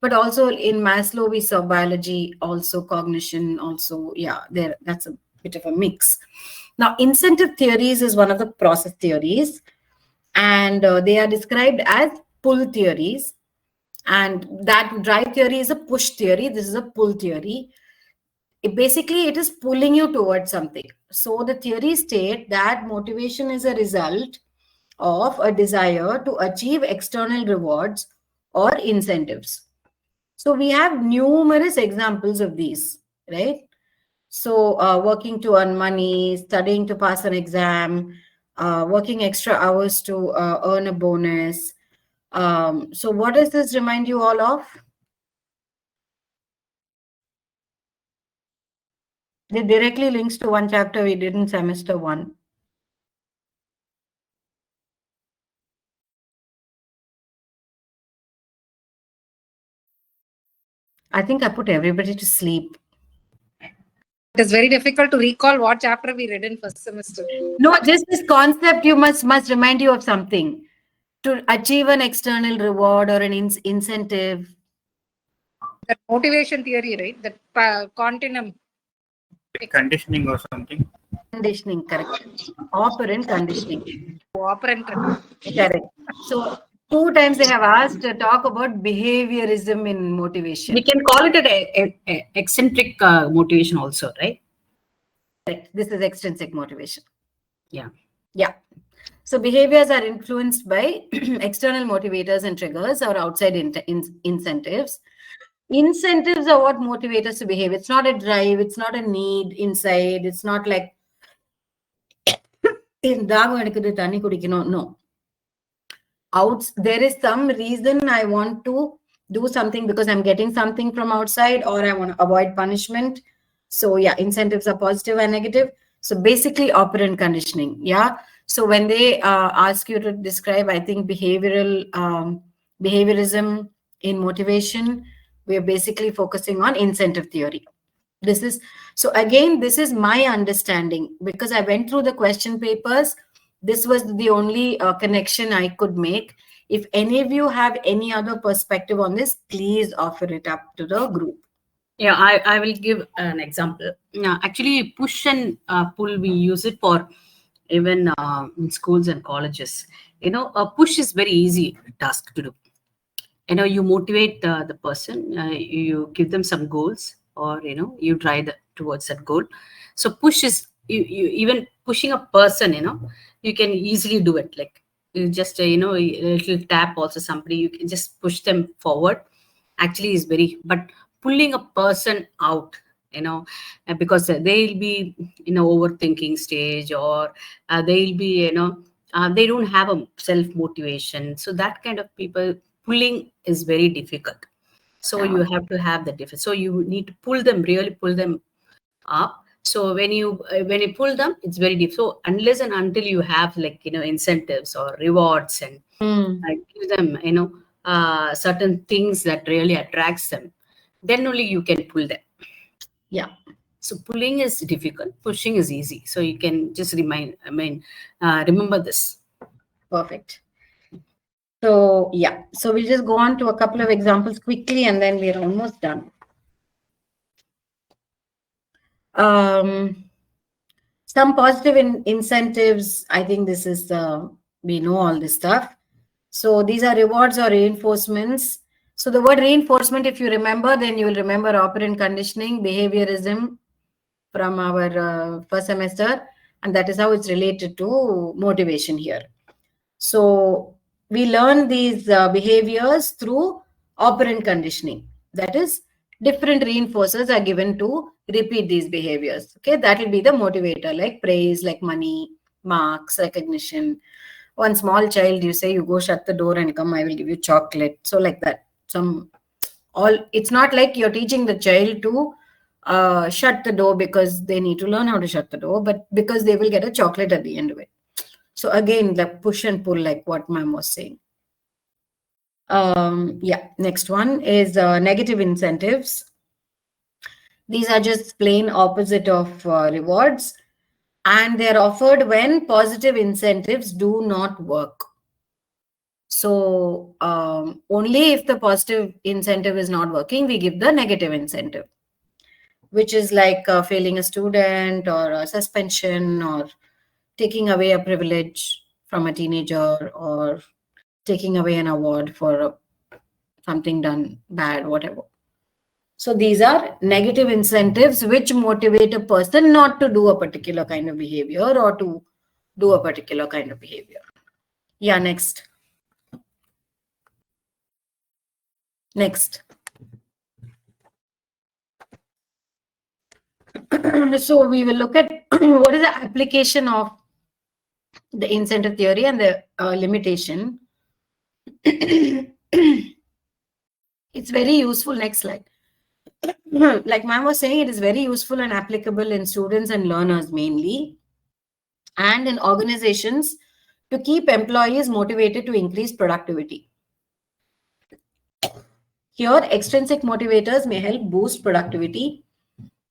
but also in Maslow we saw biology, also cognition, also, yeah, that's a bit of a mix. Now, incentive theories is one of the process theories, and they are described as pull theories. And that drive theory is a push theory. This is a pull theory. It is pulling you towards something. So the theory state that motivation is a result of a desire to achieve external rewards or incentives. So we have numerous examples of these, right? So working to earn money, studying to pass an exam, working extra hours to earn a bonus. So what does this remind you all of? It directly links to one chapter we did in semester 1. I think I put everybody to sleep. It is very difficult to recall what chapter we read in first semester. No, just this concept you must remind you of something. To achieve an external reward or an incentive. That motivation theory, right? That continuum. Conditioning or something. Conditioning, correct. Operant conditioning. Operant. Correct. So 2 times they have asked to talk about behaviorism in motivation. We can call it an eccentric motivation also, right? Correct. This is extrinsic motivation. Yeah. Yeah. So behaviors are influenced by external motivators and triggers or outside incentives. Incentives are what motivate us to behave. It's not a drive. It's not a need inside. It's not like, no. There is some reason I want to do something because I'm getting something from outside, or I want to avoid punishment. So yeah, incentives are positive and negative. So basically operant conditioning. Yeah. So when they ask you to describe, I think behaviorism in motivation, we are basically focusing on incentive theory. This is my understanding, because I went through the question papers. This was the only connection I could make. If any of you have any other perspective on this, please offer it up to the group. Yeah, I will give an example. Actually, push and pull, we use it for even in schools and colleges. A push is very easy task to do. You motivate the person, you give them some goals, or you drive towards that goal. So push is you even pushing a person, you can easily do it. Like you just a little tap also, somebody you can just push them forward. Actually is very, but pulling a person out, because they'll be in a overthinking stage, or they'll be they don't have a self motivation. So that kind of people, pulling is very difficult. So you have to have the difference. So you need to really pull them up. So when you pull them, it's very difficult. So unless and until you have incentives or rewards and give them certain things that really attracts them, then only you can pull them. Yeah. So pulling is difficult, pushing is easy. So you can just remember this. Perfect. So yeah, so we'll just go on to a couple of examples quickly, and then we're almost done. Some positive incentives. I think this is we know all this stuff. So these are rewards or reinforcements. So the word reinforcement, if you remember, then you will remember operant conditioning, behaviorism from our first semester, and that is how it's related to motivation here. So we learn these behaviors through operant conditioning. That is, different reinforcers are given to repeat these behaviors. Okay, that will be the motivator, like praise, like money, marks, recognition. One small child, you say, you go shut the door and come, I will give you chocolate. So like that. It's not like you're teaching the child to shut the door because they need to learn how to shut the door, but because they will get a chocolate at the end of it. So again, the push and pull, like what ma'am was saying. Yeah, next one is negative incentives. These are just plain opposite of rewards, and they're offered when positive incentives do not work. So only if the positive incentive is not working, we give the negative incentive, which is like failing a student or a suspension or taking away a privilege from a teenager or taking away an award for something done bad, whatever. So these are negative incentives which motivate a person not to do a particular kind of behavior or to do a particular kind of behavior. Yeah, next. Next. So we will look at what is the application of the incentive theory and the limitation. It's very useful. Next slide. Like ma'am was saying, it is very useful and applicable in students and learners mainly, and in organizations to keep employees motivated to increase productivity. Here, extrinsic motivators may help boost productivity,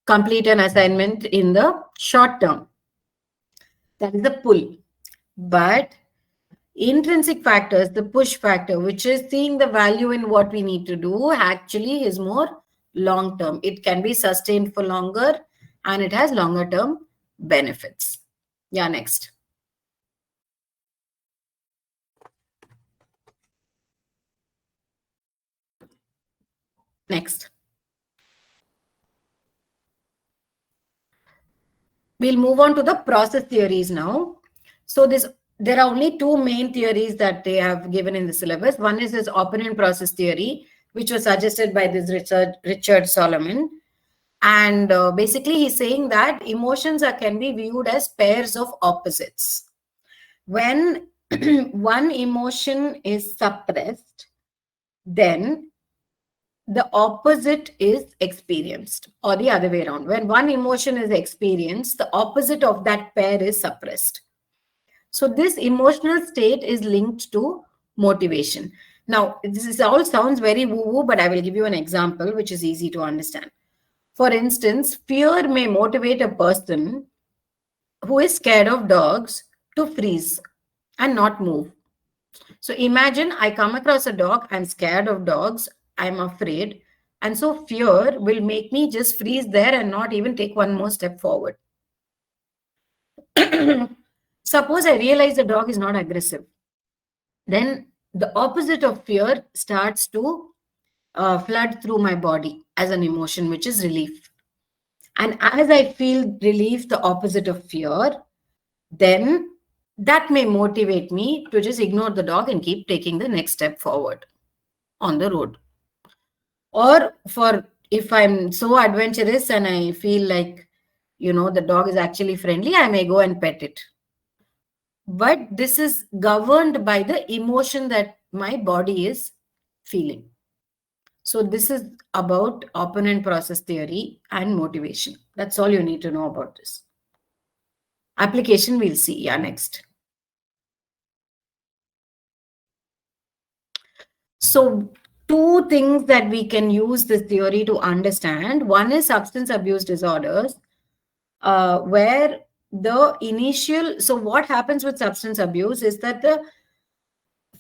complete an assignment in the short term. That is the pull. But intrinsic factors, the push factor, which is seeing the value in what we need to do, actually is more long term. It can be sustained for longer and it has longer term benefits. Yeah, next. Next. We'll move on to the process theories now. So there are only two main theories that they have given in the syllabus. One is this operant process theory, which was suggested by this Richard Solomon. And basically, he's saying that emotions can be viewed as pairs of opposites. When one emotion is suppressed, then the opposite is experienced, or the other way around. When one emotion is experienced, the opposite of that pair is suppressed. So this emotional state is linked to motivation. Now, this all sounds very woo-woo, but I will give you an example which is easy to understand. For instance, fear may motivate a person who is scared of dogs to freeze and not move. So imagine I come across a dog, I'm scared of dogs, I'm afraid, and so fear will make me just freeze there and not even take one more step forward. Suppose I realize the dog is not aggressive. Then the opposite of fear starts to flood through my body as an emotion, which is relief. And as I feel relief, the opposite of fear, then that may motivate me to just ignore the dog and keep taking the next step forward on the road. Or if I'm so adventurous and I feel like, the dog is actually friendly, I may go and pet it. But this is governed by the emotion that my body is feeling. So this is about operant process theory and motivation. That's all you need to know about this. Application we'll see. Yeah, next. So two things that we can use this theory to understand. One is substance abuse disorders, where the initial, so what happens with substance abuse is that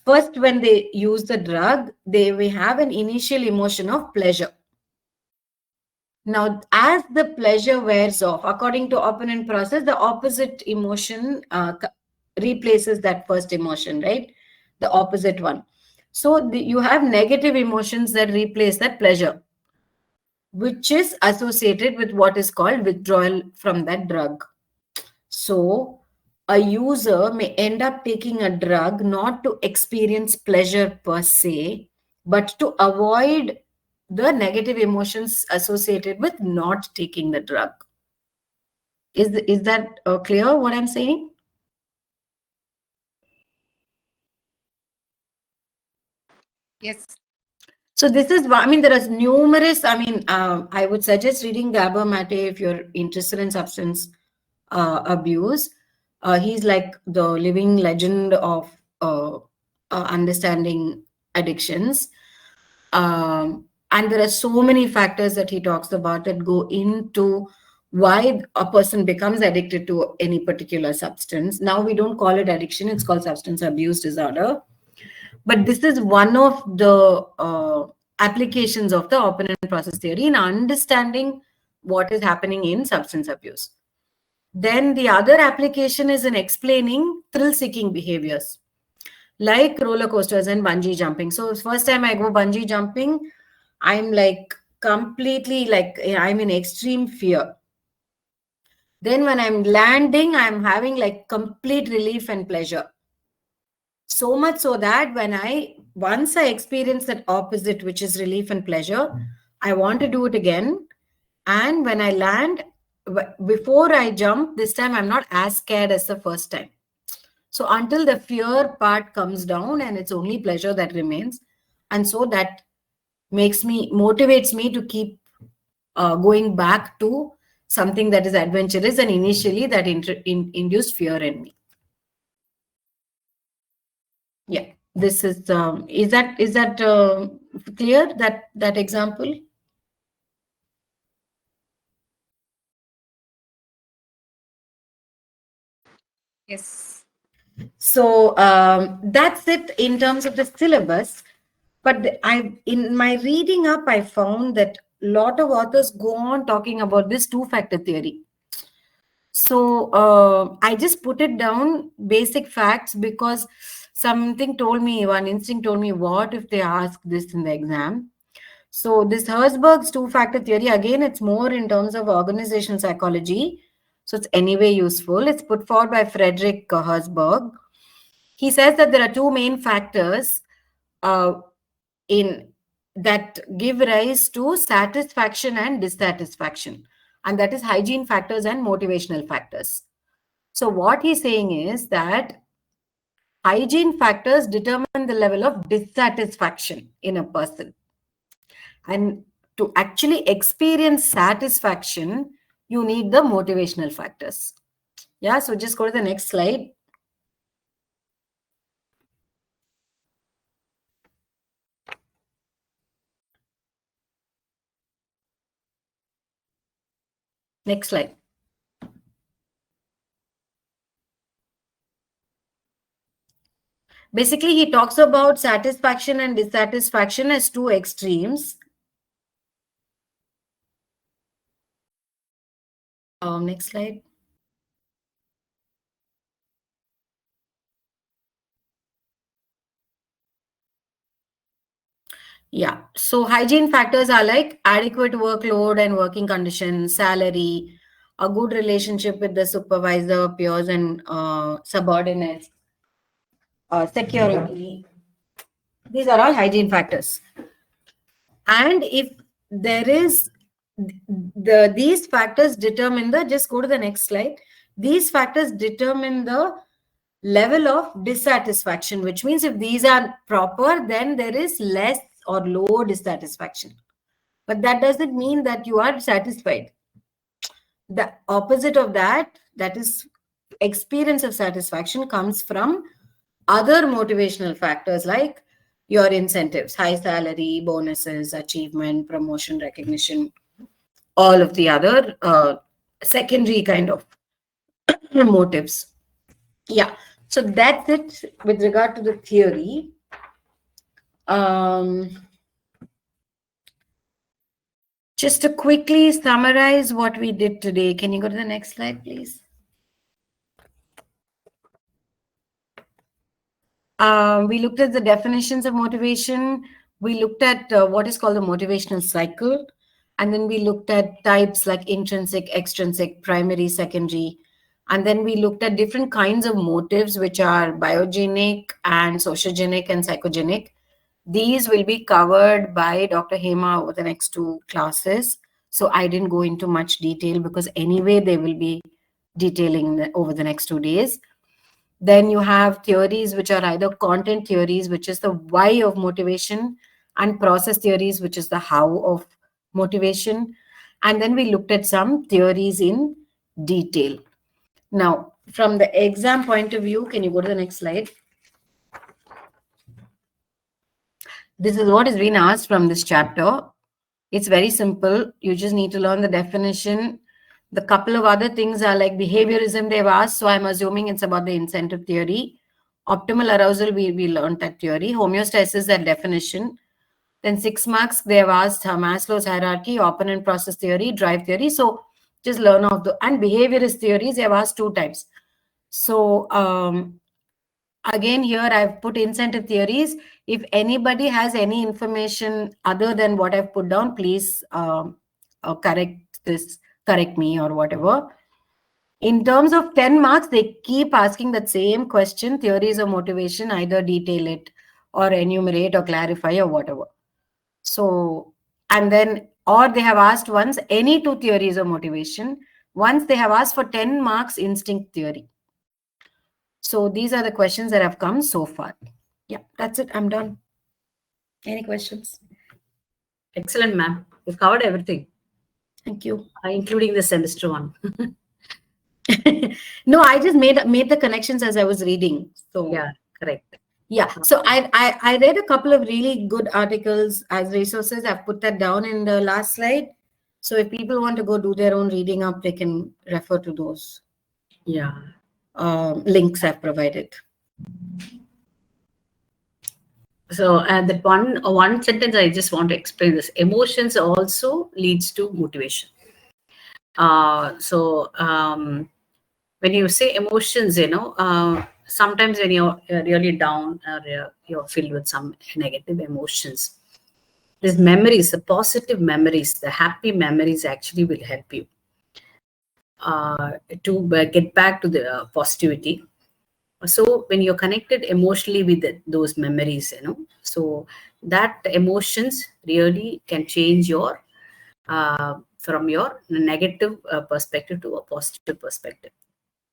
first when they use the drug, they will have an initial emotion of pleasure. Now, as the pleasure wears off, according to operant process, the opposite emotion replaces that first emotion, right? The opposite one. So you have negative emotions that replace that pleasure, which is associated with what is called withdrawal from that drug. So a user may end up taking a drug not to experience pleasure per se, but to avoid the negative emotions associated with not taking the drug. Is that clear what I'm saying? Yes. So this is, I mean, there is numerous, I mean, I would suggest reading Gabor Mate if you're interested in substance abuse. He's like the living legend of understanding addictions. And there are so many factors that he talks about that go into why a person becomes addicted to any particular substance. Now we don't call it addiction, it's called substance abuse disorder. But this is one of the applications of the open-end process theory in understanding what is happening in substance abuse. Then the other application is in explaining thrill-seeking behaviors, like roller coasters and bungee jumping. So first time I go bungee jumping, I'm like completely like, I'm in extreme fear. Then when I'm landing, I'm having like complete relief and pleasure. So much so that once I experience that opposite, which is relief and pleasure, I want to do it again. And when I land, before I jump, this time I'm not as scared as the first time. So until the fear part comes down and it's only pleasure that remains. And so that motivates me to keep going back to something that is adventurous, and initially that induced fear in me. Yeah, this is that clear, that example? Yes. So that's it in terms of the syllabus. But in my reading up, I found that a lot of authors go on talking about this two-factor theory. So I just put it down, basic facts, because one instinct told me, what if they ask this in the exam? So this Herzberg's two-factor theory, again, it's more in terms of organizational psychology. So it's anyway useful. It's put forward by Frederick Herzberg. He says that there are two main factors that give rise to satisfaction and dissatisfaction, and that is hygiene factors and motivational factors. So what he's saying is that hygiene factors determine the level of dissatisfaction in a person. And to actually experience satisfaction, you need the motivational factors. Yeah, so just go to the next slide. Next slide. Basically, he talks about satisfaction and dissatisfaction as two extremes. Next slide. Yeah, so hygiene factors are like adequate workload and working conditions, salary, a good relationship with the supervisor, peers, and subordinates, security. These are all hygiene factors. And if there is these factors determine just go to the next slide. These factors determine the level of dissatisfaction, which means if these are proper, then there is less or low dissatisfaction. But that doesn't mean that you are satisfied. The opposite of that is experience of satisfaction, comes from other motivational factors like your incentives, high salary, bonuses, achievement, promotion, recognition, all of the other secondary kind of motives. Yeah, so that's it with regard to the theory. Just to quickly summarize what we did today, can you go to the next slide, please? We looked at the definitions of motivation. We looked at what is called the motivational cycle. And then we looked at types like intrinsic, extrinsic, primary, secondary. And then we looked at different kinds of motives, which are biogenic and sociogenic and psychogenic. These will be covered by Dr. Hema over the next 2 classes. So I didn't go into much detail because anyway, they will be detailing over the next 2 days. Then you have theories, which are either content theories, which is the why of motivation, and process theories, which is the how of motivation. And then we looked at some theories in detail. Now, from the exam point of view, can you go to the next slide? This is what is being asked from this chapter. It's very simple. You just need to learn the definition. The couple of other things are like behaviorism they've asked. So I'm assuming it's about the incentive theory. Optimal arousal, we learned that theory. Homeostasis, that definition. Then 6 marks, they have asked Maslow's hierarchy, operant process theory, drive theory. So just learn of the, and behaviorist theories, they have asked 2 times. So again, here I've put incentive theories. If anybody has any information other than what I've put down, please correct me or whatever. In terms of 10 marks, they keep asking that same question, theories of motivation, either detail it or enumerate or clarify or whatever. So, and then, or they have asked once any 2 theories of motivation. Once they have asked for 10 marks instinct theory. So these are the questions that have come so far. Yeah, that's it. I'm done. Any questions? Excellent, ma'am. You've covered everything, Thank you. including the semester 1. No, I just made the connections as I was reading. So Yeah, correct. yeah. So I read a couple of really good articles as resources. I've put that down in the last slide. So if people want to go do their own reading up, they can refer to those Yeah. links I've provided. So that one sentence I just want to explain this. Emotions also leads to motivation. When you say emotions, sometimes when you're really down or you're filled with some negative emotions, these memories, the positive memories, the happy memories actually will help you to get back to the positivity. So when you're connected emotionally with those memories, so that emotions really can change your from your negative perspective to a positive perspective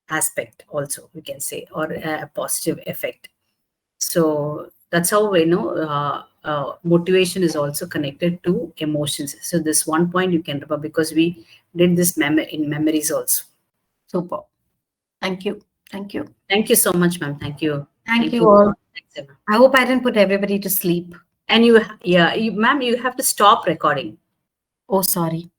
aspect also, we can say, or a positive effect. So that's how we know motivation is also connected to emotions. So this one point you can remember because we did this in memories also. Super. Thank you. Thank you. Thank you so much, ma'am. Thank you. Thank you all. Thanks, Emma. I hope I didn't put everybody to sleep. And ma'am, you have to stop recording. Oh, sorry.